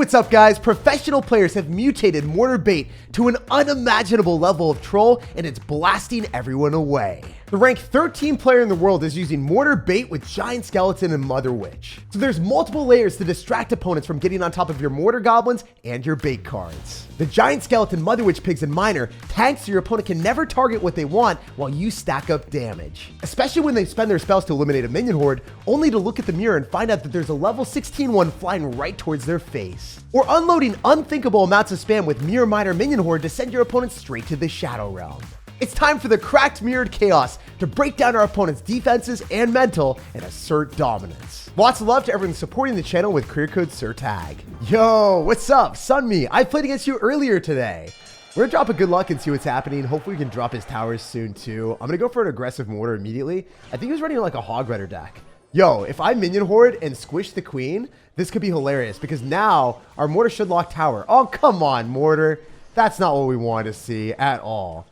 what's up guys? Professional players have mutated Mortar bait to an unimaginable level of troll, and it's blasting everyone away. The rank 13 player in the world is using Mortar bait with Giant Skeleton and Mother Witch. So there's multiple layers to distract opponents from getting on top of your Mortar goblins and your bait cards. The Giant Skeleton, Mother Witch pigs, and Miner tanks so your opponent can never target what they want while you stack up damage. Especially when they spend their spells to eliminate a minion horde, only to look at the mirror and find out that there's a level 16 one flying right towards their face. Or unloading unthinkable amounts of spam with Mirror Miner Minion Horde to send your opponent straight to the Shadow Realm. It's time for the cracked mirrored chaos to break down our opponent's defenses and mental and assert dominance. Lots of love to everyone supporting the channel with career code SirTag. Yo, what's up? Sunme, I played against you earlier today. We're gonna drop a good luck and see what's happening. Hopefully we can drop his towers soon too. I'm gonna go for an aggressive mortar immediately. I think he was running like a Hog Rider deck. Yo, if I minion horde and squish the queen, this could be hilarious because now our mortar should lock tower. Oh, come on, mortar. That's not what we want to see at all.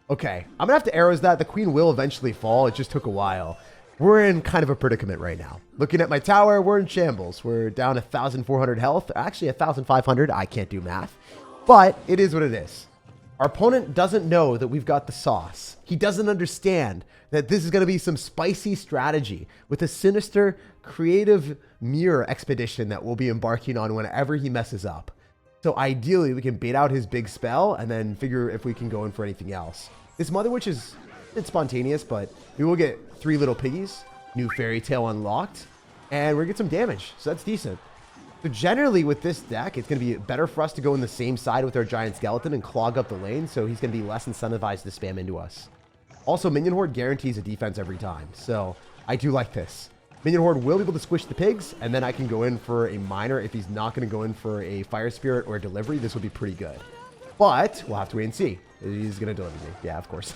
Okay, I'm gonna have to arrows that. The queen will eventually fall. It just took a while. We're in kind of a predicament right now. Looking at my tower, we're in shambles. We're down 1,400 health. Actually, 1,500. I can't do math. But it is what it is. Our opponent doesn't know that we've got the sauce. He doesn't understand that this is going to be some spicy strategy with a sinister, creative mirror expedition that we'll be embarking on whenever he messes up. So ideally, we can bait out his big spell and then figure if we can go in for anything else. This Mother Witch is spontaneous, but we will get 3 little piggies, new fairy tale unlocked, and we're going to get some damage. So that's decent. So generally with this deck, it's going to be better for us to go in the same side with our Giant Skeleton and clog up the lane, so he's going to be less incentivized to spam into us. Also, Minion Horde guarantees a defense every time, so I do like this. Minion Horde will be able to squish the pigs, and then I can go in for a Miner. If he's not going to go in for a Fire Spirit or a Delivery, this would be pretty good. But we'll have to wait and see. He's going to deliver me. Yeah, of course.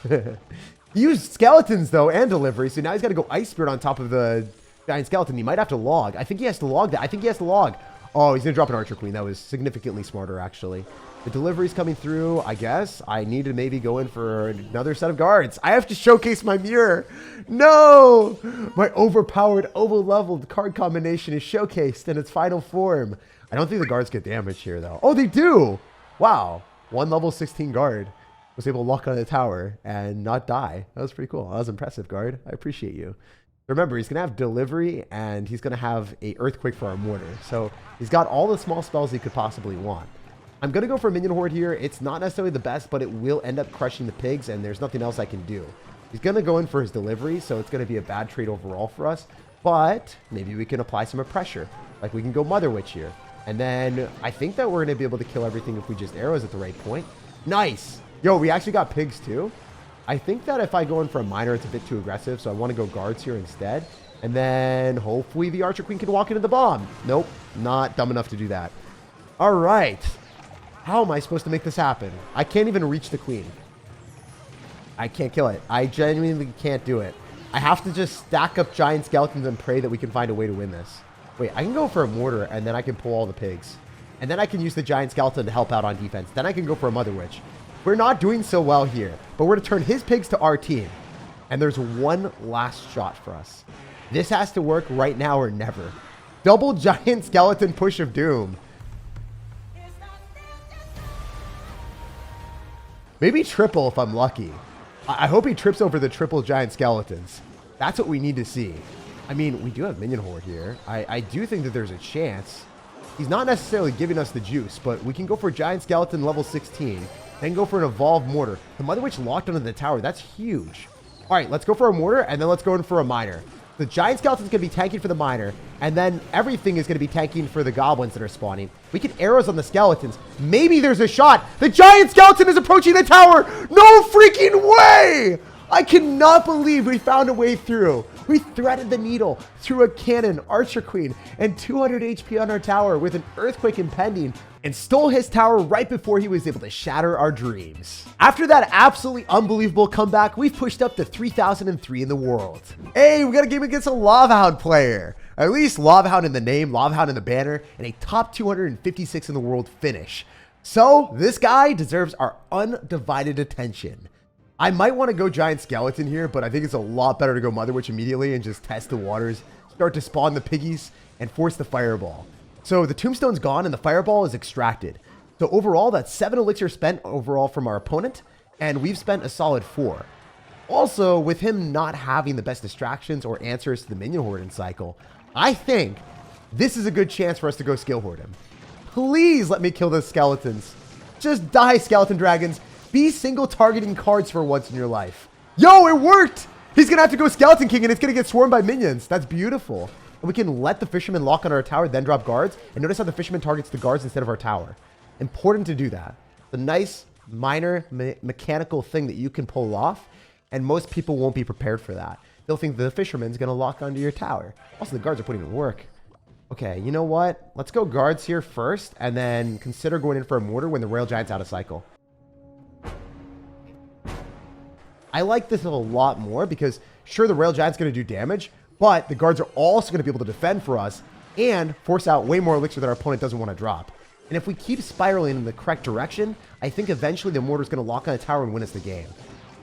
He used Skeletons, though, and Delivery, so now he's got to go Ice Spirit on top of the Giant Skeleton. He might have to log. I think he has to log that. I think he has to log. Oh, he's going to drop an Archer Queen. That was significantly smarter, actually. The delivery's coming through, I guess. I need to maybe go in for another set of guards. I have to showcase my mirror. No! My overpowered, over-leveled card combination is showcased in its final form. I don't think the guards get damage here, though. Oh, they do! Wow. One level 16 guard was able to lock on the tower and not die. That was pretty cool. That was impressive, guard. I appreciate you. Remember, he's going to have delivery, and he's going to have a earthquake for our mortar. So he's got all the small spells he could possibly want. I'm going to go for a Minion Horde here. It's not necessarily the best, but it will end up crushing the pigs, and there's nothing else I can do. He's going to go in for his delivery, so it's going to be a bad trade overall for us. But maybe we can apply some pressure. Like, we can go Mother Witch here. And then I think that we're going to be able to kill everything if we just arrows at the right point. Nice! Yo, we actually got pigs, too. I think that if I go in for a Miner, it's a bit too aggressive, so I want to go guards here instead. And then hopefully the Archer Queen can walk into the bomb. Nope, not dumb enough to do that. All right. How am I supposed to make this happen? I can't even reach the queen. I can't kill it. I genuinely can't do it. I have to just stack up Giant Skeletons and pray that we can find a way to win this. Wait, I can go for a Mortar, and then I can pull all the pigs. And then I can use the Giant Skeleton to help out on defense. Then I can go for a Mother Witch. We're not doing so well here, but we're going to turn his pigs to our team. And there's one last shot for us. This has to work right now or never. Double Giant Skeleton push of doom. Maybe triple if I'm lucky. I hope he trips over the triple Giant Skeletons. That's what we need to see. I mean, we do have Minion Horde here. I do think that there's a chance. He's not necessarily giving us the juice, but we can go for Giant Skeleton level 16. Then go for an Evolved Mortar. The Mother Witch locked onto the tower. That's huge. All right, let's go for a Mortar, and then let's go in for a Miner. The Giant Skeleton's going to be tanking for the Miner, and then everything is going to be tanking for the Goblins that are spawning. We can arrows on the Skeletons. Maybe there's a shot. The Giant Skeleton is approaching the tower. No freaking way! I cannot believe we found a way through. We threaded the needle through a cannon, Archer Queen, and 200 HP on our tower with an earthquake impending, and stole his tower right before he was able to shatter our dreams. After that absolutely unbelievable comeback, we've pushed up to 3003 in the world. Hey, we got a game against a Lava Hound player. At least Lava Hound in the name, Lava Hound in the banner, and a top 256 in the world finish. So this guy deserves our undivided attention. I might want to go Giant Skeleton here, but I think it's a lot better to go Mother Witch immediately and just test the waters, start to spawn the piggies, and force the fireball. So the tombstone's gone and the fireball is extracted. So overall, that's 7 elixir spent overall from our opponent, and we've spent a solid 4. Also, with him not having the best distractions or answers to the minion hoarding cycle, I think this is a good chance for us to go skill hoard him. Please let me kill those skeletons. Just die, skeleton dragons. Be single targeting cards for once in your life. Yo, it worked! He's gonna have to go Skeleton King and it's gonna get swarmed by minions. That's beautiful. And we can let the fisherman lock on our tower, then drop guards. And notice how the fisherman targets the guards instead of our tower. Important to do that. It's a nice, minor, mechanical thing that you can pull off. And most people won't be prepared for that. They'll think the fisherman's going to lock onto your tower. Also, the guards are putting in work. Okay, you know what? Let's go guards here first, and then consider going in for a mortar when the Royal Giant's out of cycle. I like this a lot more because, sure, the Royal Giant's going to do damage, but the guards are also going to be able to defend for us and force out way more elixir that our opponent doesn't want to drop. And if we keep spiraling in the correct direction, I think eventually the mortar's going to lock on a tower and win us the game.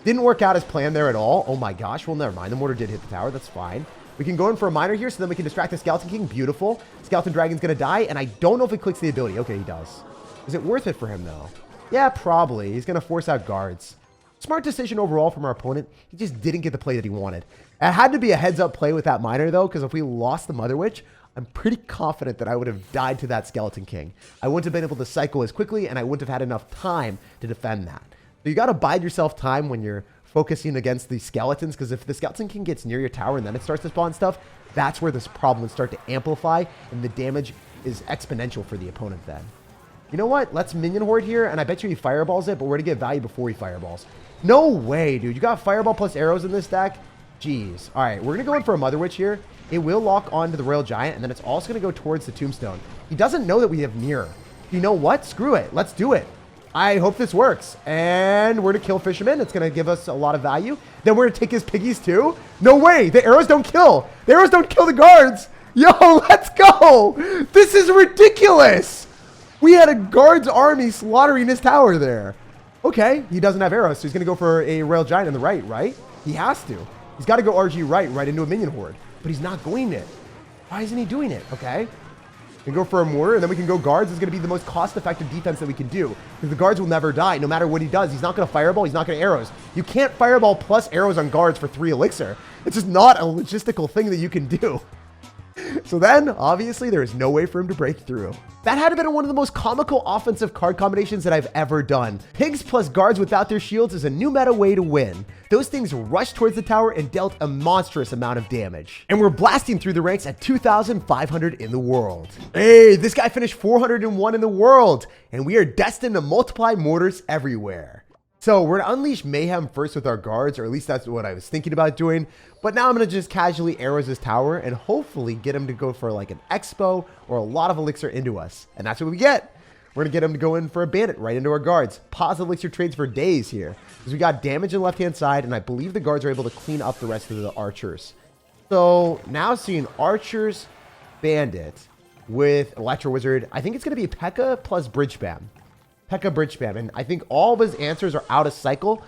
Didn't work out as planned there at all. Oh my gosh. Well, never mind. The mortar did hit the tower. That's fine. We can go in for a miner here so then we can distract the Skeleton King. Beautiful. Skeleton Dragon's going to die. And I don't know if he clicks the ability. Okay, he does. Is it worth it for him, though? Yeah, probably. He's going to force out guards. Smart decision overall from our opponent. He just didn't get the play that he wanted. It had to be a heads-up play with that miner, though, because if we lost the Mother Witch, I'm pretty confident that I would have died to that Skeleton King. I wouldn't have been able to cycle as quickly, and I wouldn't have had enough time to defend that. So you got to bide yourself time when you're focusing against the skeletons, because if the Skeleton King gets near your tower and then it starts to spawn stuff, that's where this problem would start to amplify, and the damage is exponential for the opponent then. You know what? Let's minion hoard here, and I bet you he fireballs it, but we're going to get value before he fireballs. No way, dude. You got fireball plus arrows in this deck? Jeez. All right, we're going to go in for a Mother Witch here. It will lock onto the Royal Giant, and then it's also going to go towards the Tombstone. He doesn't know that we have Mirror. You know what? Screw it. Let's do it. I hope this works. And we're going to kill Fisherman. It's going to give us a lot of value. Then we're going to take his piggies too. No way. The arrows don't kill. The arrows don't kill the guards. Yo, let's go. This is ridiculous. We had a guards army slaughtering his tower there. Okay, he doesn't have arrows, so he's going to go for a Royal Giant on the right, right? He has to. He's got to go RG right into a minion horde. But he's not going it. Why isn't he doing it? Okay. We can go for a mortar, and then we can go guards. It's going to be the most cost-effective defense that we can do. Because the guards will never die, no matter what he does. He's not going to fireball. He's not going to arrows. You can't fireball plus arrows on guards for 3 elixir. It's just not a logistical thing that you can do. So then, obviously, there is no way for him to break through. That had been one of the most comical offensive card combinations that I've ever done. Pigs plus guards without their shields is a new meta way to win. Those things rushed towards the tower and dealt a monstrous amount of damage. And we're blasting through the ranks at 2,500 in the world. Hey, this guy finished 401 in the world, and we are destined to multiply mortars everywhere. So we're going to unleash mayhem first with our guards, or at least that's what I was thinking about doing. But now I'm going to just casually arrows his tower and hopefully get him to go for like an expo or a lot of elixir into us. And that's what we get. We're going to get him to go in for a bandit right into our guards. Positive elixir trades for days here. Because we got damage on the left-hand side, and I believe the guards are able to clean up the rest of the archers. So now seeing archers, bandit with electro wizard, I think it's going to be Pekka plus bridge spam. Pekka bridge spam, and I think all of his answers are out of cycle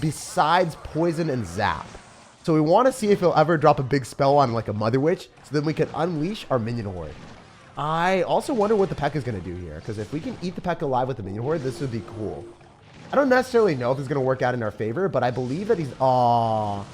besides poison and zap. So we want to see if he'll ever drop a big spell on like a Mother Witch, so then we can unleash our minion horde. I also wonder what the Pekka is going to do here, because if we can eat the Pekka alive with the minion horde, this would be cool. I don't necessarily know if it's going to work out in our favor, but I believe that he's got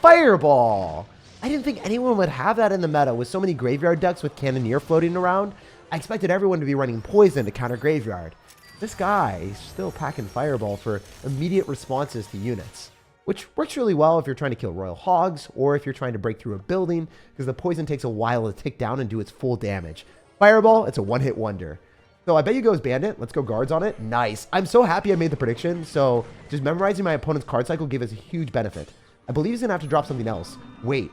fireball. I didn't think anyone would have that in the meta with so many graveyard decks with Cannoneer floating around. I expected everyone to be running poison to counter graveyard. This guy is still packing fireball for immediate responses to units, which works really well if you're trying to kill royal hogs or if you're trying to break through a building, because the poison takes a while to tick down and do its full damage. Fireball, it's a one-hit wonder. So I bet you goes bandit. Let's go guards on it. Nice. I'm so happy I made the prediction. So just memorizing my opponent's card cycle gave us a huge benefit. I believe he's going to have to drop something else. Wait.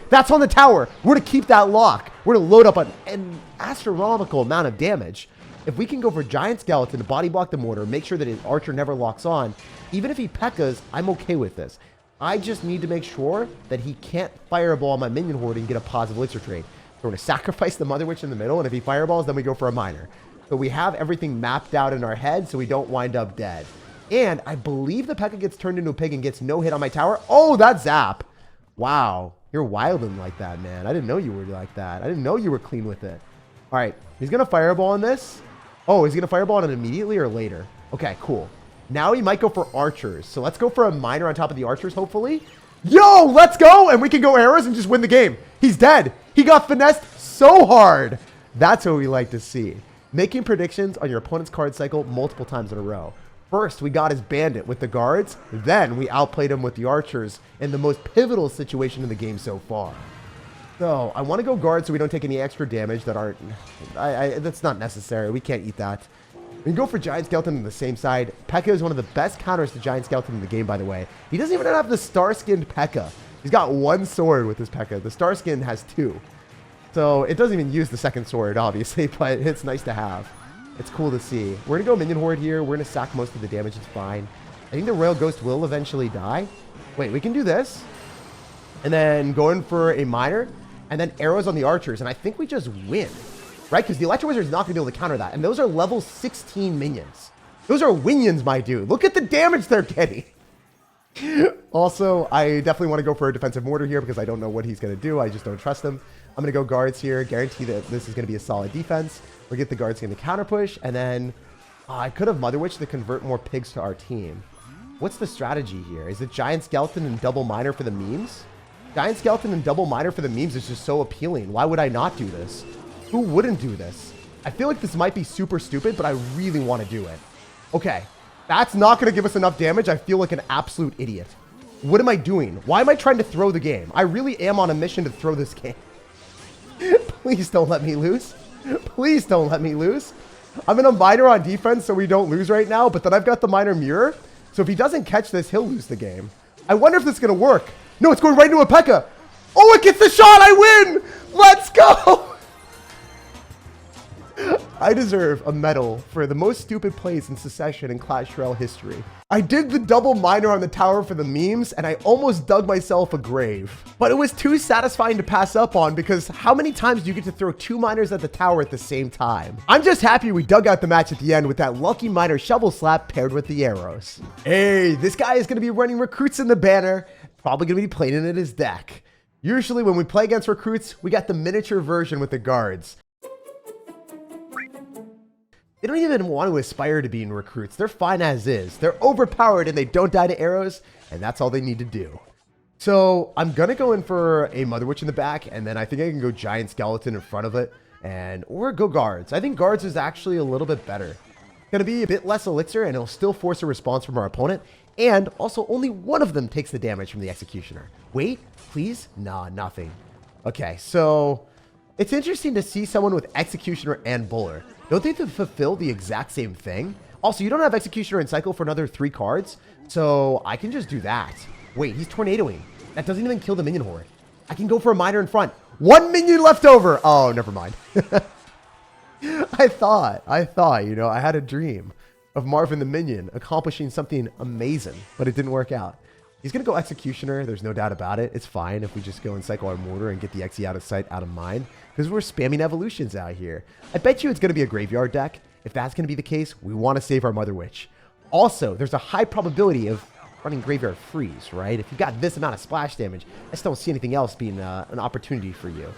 That's on the tower. We're going to keep that lock. We're going to load up an astronomical amount of damage. If we can go for giant skeleton to body block the mortar, make sure that his archer never locks on, even if he Pekkas, I'm okay with this. I just need to make sure that he can't fireball my minion horde and get a positive elixir trade. So we're going to sacrifice the Mother Witch in the middle, and if he fireballs, then we go for a miner. So we have everything mapped out in our head so we don't wind up dead. And I believe the Pekka gets turned into a pig and gets no hit on my tower. Oh, that's zap. Wow. You're wilding like that, man. I didn't know you were like that. I didn't know you were clean with it. All right, he's going to fireball on this. Oh, is he going to fireball on it immediately or later? Okay, cool. Now he might go for archers. So let's go for a miner on top of the archers, hopefully. Yo, let's go. And we can go arrows and just win the game. He's dead. He got finessed so hard. That's what we like to see. Making predictions on your opponent's card cycle multiple times in a row. First, we got his bandit with the guards. Then we outplayed him with the archers in the most pivotal situation in the game so far. So I want to go guard so we don't take any extra damage that aren't... that's not necessary. We can't eat that. We can go for Giant Skeleton on the same side. Pekka is one of the best counters to Giant Skeleton in the game, by the way. He doesn't even have the star-skinned Pekka. He's got one sword with his Pekka. The star-skin has two. So it doesn't even use the second sword, obviously, but it's nice to have. It's cool to see. We're going to go Minion Horde here. We're going to sack most of the damage. It's fine. I think the Royal Ghost will eventually die. Wait, we can do this. And then go in for a Miner. And then arrows on the archers. And I think we just win. Right? Because the Electro Wizard is not going to be able to counter that. And those are level 16 minions. Those are winions, my dude. Look at the damage they're getting. Also, I definitely want to go for a defensive mortar here because I don't know what he's going to do. I just don't trust him. I'm going to go guards here. Guarantee that this is going to be a solid defense. We'll get the guards going to counter push. And then I could have Mother Witch to convert more pigs to our team. What's the strategy here? Is it Giant Skeleton and double miner for the memes? Giant Skeleton and double miner for the memes is just so appealing. Why would I not do this? Who wouldn't do this? I feel like this might be super stupid, but I really want to do it. Okay. That's not going to give us enough damage. I feel like an absolute idiot. What am I doing? Why am I trying to throw the game? I really am on a mission to throw this game. Please don't let me lose. Please don't let me lose. I'm in a miner on defense so we don't lose right now, but then I've got the miner mirror. So if he doesn't catch this, he'll lose the game. I wonder if this is going to work. No, it's going right into a Pekka. Oh, it gets the shot. I win. Let's go. I deserve a medal for the most stupid plays in Secession and Clash Royale history. I did the double miner on the tower for the memes, and I almost dug myself a grave. But it was too satisfying to pass up on because how many times do you get to throw two miners at the tower at the same time? I'm just happy we dug out the match at the end with that lucky miner shovel slap paired with the arrows. Hey, this guy is going to be running recruits in the banner. Probably going to be playing it in his deck. Usually when we play against recruits, we got the miniature version with the guards. They don't even want to aspire to being recruits. They're fine as is. They're overpowered and they don't die to arrows, and that's all they need to do. So I'm going to go in for a Mother Witch in the back, and then I think I can go Giant Skeleton in front of it, or go guards. I think guards is actually a little bit better. It's going to be a bit less elixir, and it'll still force a response from our opponent, and also only one of them takes the damage from the Executioner. Wait, please? Nah, nothing. Okay, so it's interesting to see someone with Executioner and Buller. Don't they fulfill the exact same thing? Also, you don't have Executioner in cycle for another 3 cards, so I can just do that. Wait, he's tornadoing. That doesn't even kill the minion horde. I can go for a miner in front. 1 minion left over. Oh, never mind. I thought, you know, I had a dream of Marvin the Minion accomplishing something amazing, but it didn't work out. He's going to go Executioner. There's no doubt about it. It's fine if we just go and cycle our Mortar and get the Xe out of sight, out of mind, because we're spamming evolutions out here. I bet you it's going to be a graveyard deck. If that's going to be the case, we want to save our Mother Witch. Also, there's a high probability of running Graveyard Freeze, right? If you got this amount of splash damage, I just don't see anything else being an opportunity for you.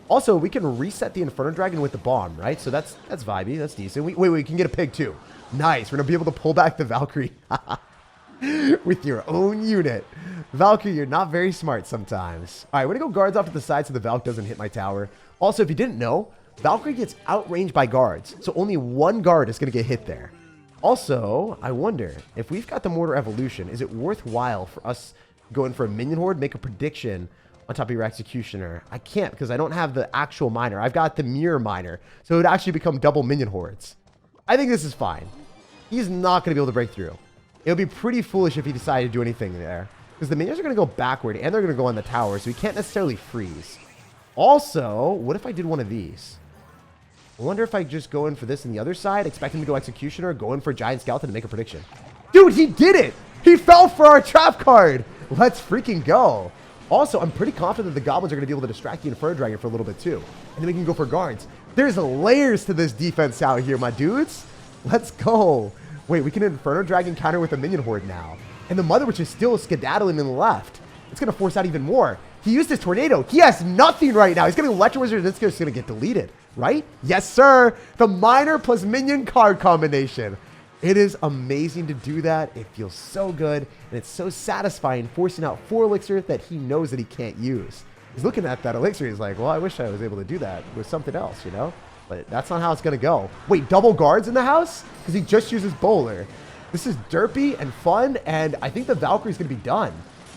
Also, we can reset the Inferno Dragon with the bomb, right? So that's vibey. That's decent. Wait, we can get a pig too. Nice. We're going to be able to pull back the Valkyrie. With your own unit. Valkyrie, you're not very smart sometimes. All right, we're going to go guards off to the side so the Valk doesn't hit my tower. Also, if you didn't know, Valkyrie gets outranged by guards. So only one guard is going to get hit there. Also, I wonder, if we've got the Mortar Evolution, is it worthwhile for us going for a Minion Horde, make a prediction on top of your Executioner? I can't because I don't have the actual miner. I've got the Mirror Miner. So it would actually become double Minion Hordes. I think this is fine. He's not going to be able to break through. It would be pretty foolish if he decided to do anything there. Because the minions are going to go backward and they're going to go on the tower. So he can't necessarily freeze. Also, what if I did one of these? I wonder if I just go in for this on the other side, expect him to go Executioner, go in for Giant Skeleton and make a prediction. Dude, he did it! He fell for our trap card! Let's freaking go. Also, I'm pretty confident that the goblins are going to be able to distract the Inferno Dragon for a little bit too. And then we can go for guards. There's layers to this defense out here, my dudes. Let's go. Wait, we can Inferno Dragon counter with a Minion Horde now. And the Mother Witch is still skedaddling in the left. It's going to force out even more. He used his Tornado. He has nothing right now. He's going to Electro Wizard and it's just going to get deleted. right? Yes, sir. The miner plus minion card combination. It is amazing to do that. It feels so good, and it's so satisfying forcing out 4 elixir that he knows that he can't use. He's looking at that elixir. He's like, well, I wish I was able to do that with something else, you know? But that's not how it's going to go. Wait, double guards in the house? Because he just uses bowler. This is derpy and fun, and I think the Valkyrie's going to be done.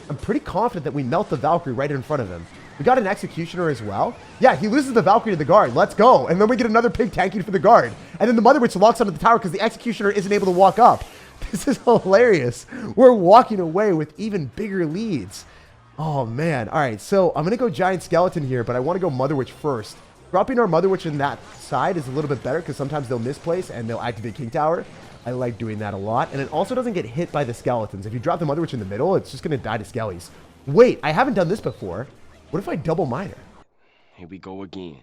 I'm pretty confident that we melt the Valkyrie right in front of him. We got an Executioner as well. Yeah, he loses the Valkyrie to the guard. Let's go. And then we get another pig tanking for the guard. And then the Mother Witch locks onto the tower because the Executioner isn't able to walk up. This is hilarious. We're walking away with even bigger leads. Oh, man. All right, so I'm going to go Giant Skeleton here, but I want to go Mother Witch first. Dropping our Mother Witch in that side is a little bit better because sometimes they'll misplace and they'll activate King Tower. I like doing that a lot. And it also doesn't get hit by the skeletons. If you drop the Mother Witch in the middle, it's just going to die to skellies. Wait, I haven't done this before. What if I double miner? Here we go again.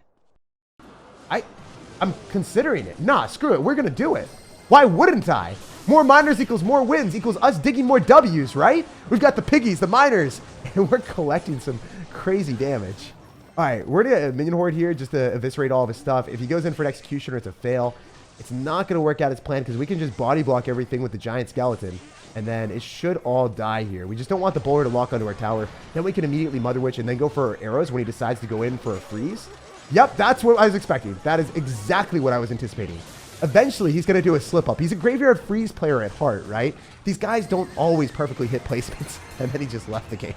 I'm considering it. Nah, screw it. We're going to do it. Why wouldn't I? More miners equals more wins equals us digging more W's, right? We've got the piggies, the miners, and we're collecting some crazy damage. All right, we're going to minion horde here just to eviscerate all of his stuff. If he goes in for an executioner, it's a fail. It's not going to work out as planned because we can just body block everything with the giant skeleton. And then it should all die here. We just don't want the bowler to lock onto our tower. Then we can immediately Mother Witch and then go for arrows when he decides to go in for a freeze. Yep, that's what I was expecting. That is exactly what I was anticipating. Eventually, he's going to do a slip up. He's a graveyard freeze player at heart, right? These guys don't always perfectly hit placements. And then he just left the game.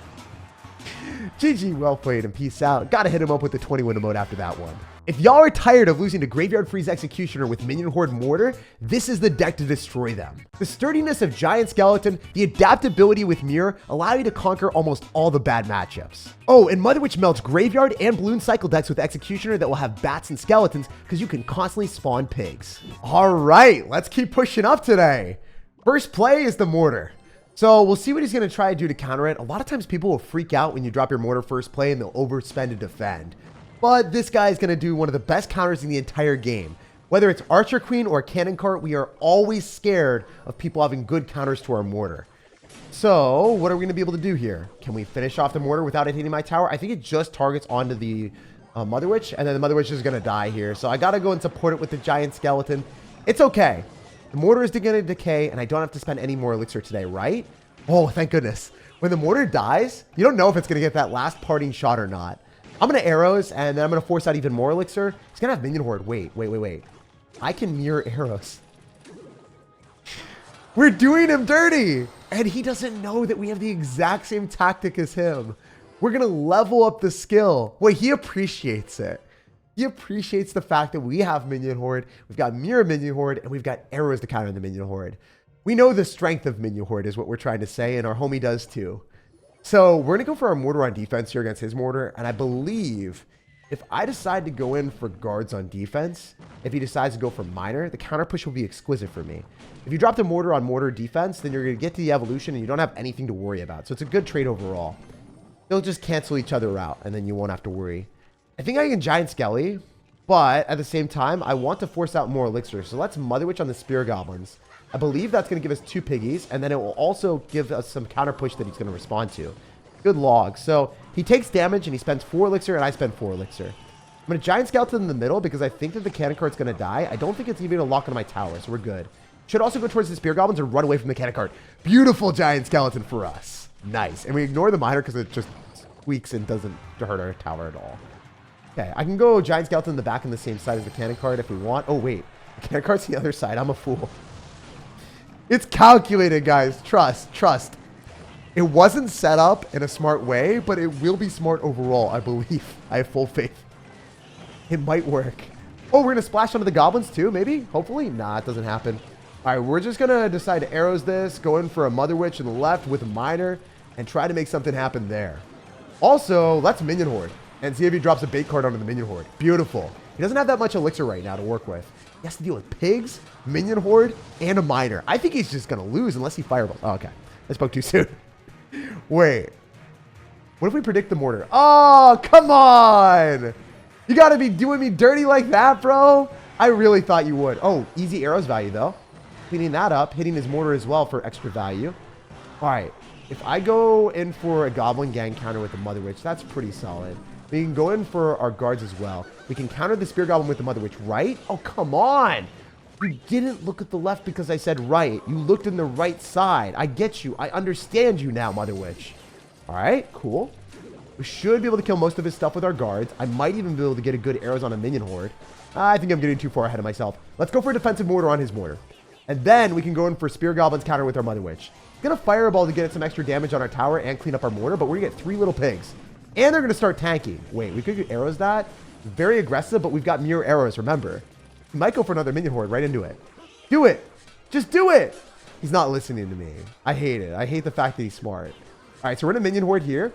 GG, well played, and peace out. Gotta hit him up with the 20-win emote after that one. If y'all are tired of losing to Graveyard Freeze Executioner with Minion Horde Mortar, this is the deck to destroy them. The sturdiness of Giant Skeleton, the adaptability with Mirror allow you to conquer almost all the bad matchups. Oh, and Mother Witch melts Graveyard and Balloon Cycle decks with Executioner that will have bats and skeletons because you can constantly spawn pigs. All right, let's keep pushing up today. First play is the Mortar. So we'll see what he's going to try to do to counter it. A lot of times people will freak out when you drop your Mortar first play and they'll overspend to defend. But this guy is going to do one of the best counters in the entire game. Whether it's Archer Queen or Cannon Cart, we are always scared of people having good counters to our Mortar. So what are we going to be able to do here? Can we finish off the Mortar without it hitting my tower? I think it just targets onto the Mother Witch, and then the Mother Witch is going to die here. So I got to go and support it with the Giant Skeleton. It's okay. The Mortar is going to decay, and I don't have to spend any more elixir today, right? Oh, thank goodness. When the Mortar dies, you don't know if it's going to get that last parting shot or not. I'm going to arrows, and then I'm going to force out even more elixir. He's going to have Minion Horde. Wait. I can mirror arrows. We're doing him dirty. And he doesn't know that we have the exact same tactic as him. We're going to level up the skill. Wait, he appreciates it. He appreciates the fact that we have Minion Horde. We've got Mirror Minion Horde, and we've got arrows to counter the Minion Horde. We know the strength of Minion Horde is what we're trying to say, and our homie does too. So we're going to go for our Mortar on defense here against his Mortar. And I believe if I decide to go in for guards on defense, if he decides to go for Miner, the counter push will be exquisite for me. If you drop the Mortar on Mortar defense, then you're going to get to the evolution and you don't have anything to worry about. So it's a good trade overall. They'll just cancel each other out and then you won't have to worry. I think I can Giant Skelly, but at the same time, I want to force out more elixir. So let's Mother Witch on the Spear Goblins. I believe that's going to give us 2 piggies, and then it will also give us some counter push that he's going to respond to. Good log. So he takes damage, and he spends 4 elixir, and I spend 4 elixir. I'm going to Giant Skeleton in the middle because I think that the Cannon Cart's going to die. I don't think it's even going to lock onto my tower, so we're good. Should also go towards the Spear Goblins and run away from the Cannon Cart. Beautiful Giant Skeleton for us. Nice. And we ignore the Miner because it just squeaks and doesn't hurt our tower at all. Okay, I can go Giant Skeleton in the back on the same side as the Cannon Cart if we want. Oh, wait. The Cannon Cart's the other side. I'm a fool. It's calculated, guys. Trust. It wasn't set up in a smart way, but it will be smart overall, I believe. I have full faith. It might work. Oh, we're going to splash onto the goblins too, maybe? Hopefully? Nah, it doesn't happen. All right, we're just going to decide to arrows this, go in for a Mother Witch in the left with a Miner, and try to make something happen there. Also, let's Minion Horde and see if he drops a bait card onto the Minion Horde. Beautiful. He doesn't have that much elixir right now to work with. He has to deal with pigs, Minion Horde, and a Miner. I think he's just going to lose unless he fireballs. Oh, okay. I spoke too soon. Wait. What if we predict the Mortar? Oh, come on. You got to be doing me dirty like that, bro. I really thought you would. Oh, easy arrows value, though. Cleaning that up. Hitting his Mortar as well for extra value. All right. If I go in for a Goblin Gang counter with the Mother Witch, that's pretty solid. We can go in for our guards as well. We can counter the Spear Goblin with the Mother Witch, right? Oh, come on. You didn't look at the left because I said right. You looked in the right side. I get you. I understand you now, Mother Witch. All right, cool. We should be able to kill most of his stuff with our guards. I might even be able to get a good arrows on a minion horde. I think I'm getting too far ahead of myself. Let's go for a defensive mortar on his mortar. And then we can go in for Spear Goblin's counter with our Mother Witch. Gonna Fireball to get some extra damage on our tower and clean up our mortar, but we're gonna get 3 little pigs. And they're gonna start tanking. Wait, we could get arrows that. Very aggressive, but we've got mirror arrows, remember. We might go for another minion horde right into it. Do it. Just do it. He's not listening to me. I hate it. I hate the fact that he's smart. All right, so we're in a minion horde here.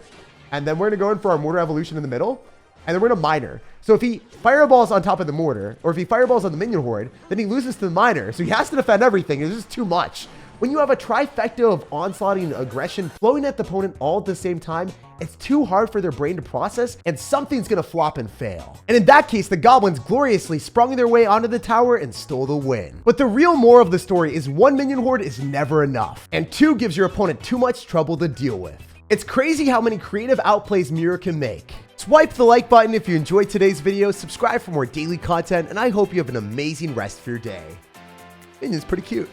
And then we're gonna go in for our mortar evolution in the middle. And then we're in a miner. So if he fireballs on top of the mortar, or if he fireballs on the minion horde, then he loses to the miner. So he has to defend everything. It's just too much. When you have a trifecta of onslaughting aggression flowing at the opponent all at the same time, it's too hard for their brain to process, and something's gonna flop and fail. And in that case, the goblins gloriously sprung their way onto the tower and stole the win. But the real moral of the story is 1 minion horde is never enough, and 2 gives your opponent too much trouble to deal with. It's crazy how many creative outplays Mirror can make. Swipe the like button if you enjoyed today's video, subscribe for more daily content, and I hope you have an amazing rest of your day. Minion's pretty cute.